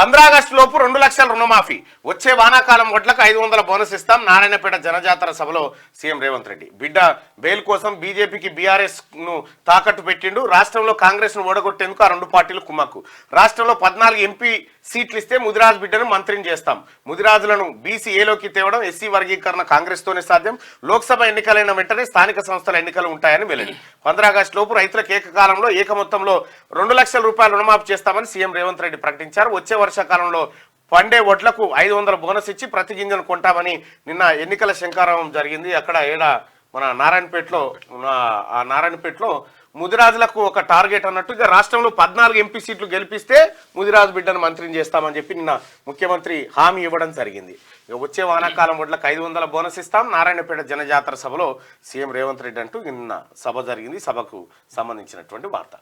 15 August లోపు 2 లక్షల రుణమాఫీ, వచ్చే వానాకాలం వడ్లకు 500 బోనస్ ఇస్తాం. నారాయణపేట జనజాతర సభలో సీఎం రేవంత్ రెడ్డి. బిడ్డ బెయిల్ కోసం బీజేపీకి బీఆర్ఎస్ ను తాకట్టు పెట్టిండు. రాష్ట్రంలో కాంగ్రెస్ ను ఓడగొట్టేందుకు ఆ రెండు పార్టీలు కుమ్మక్కు. రాష్ట్రంలో 14 ఎంపీ సీట్లు ఇస్తే ముదిరాజు బిడ్డను మంత్రిని చేస్తాం. ముదిరాజులను బీసీ ఏలోకి తేవడం, ఎస్సీ వర్గీకరణ కాంగ్రెస్ తోనే సాధ్యం. లోక్సభ ఎన్నికలైన వెంటనే స్థానిక సంస్థల ఎన్నికలు ఉంటాయని వెల్లడి. 15 ఆగస్టు లోపు రైతులకు ఏకకాలంలో ఏకమొత్తంలో 2 లక్షల రూపాయలు రుణమాఫీ చేస్తామని సీఎం రేవంత్ రెడ్డి ప్రకటించారు. వచ్చే వర్షాకాలంలో పండే వడ్లకు 500 బోనస్ ఇచ్చి ప్రతి గింజను కొంటామని నిన్న ఎన్నికల శంకారావం జరిగింది. అక్కడ మన నారాయణపేటలో ముదిరాజులకు ఒక టార్గెట్ అన్నట్టు ఇక రాష్ట్రంలో 14 ఎంపీ సీట్లు గెలిపిస్తే ముదిరాజు బిడ్డను మంత్రిని చేస్తామని చెప్పి నిన్న ముఖ్యమంత్రి హామీ ఇవ్వడం జరిగింది. ఇక వచ్చే వానాకాలం వడ్లకు 500 బోనస్ ఇస్తాం. నారాయణపేట జనజాతర సభలో సీఎం రేవంత్ రెడ్డి అంటూ నిన్న సభ జరిగింది. సభకు సంబంధించినటువంటి వార్త.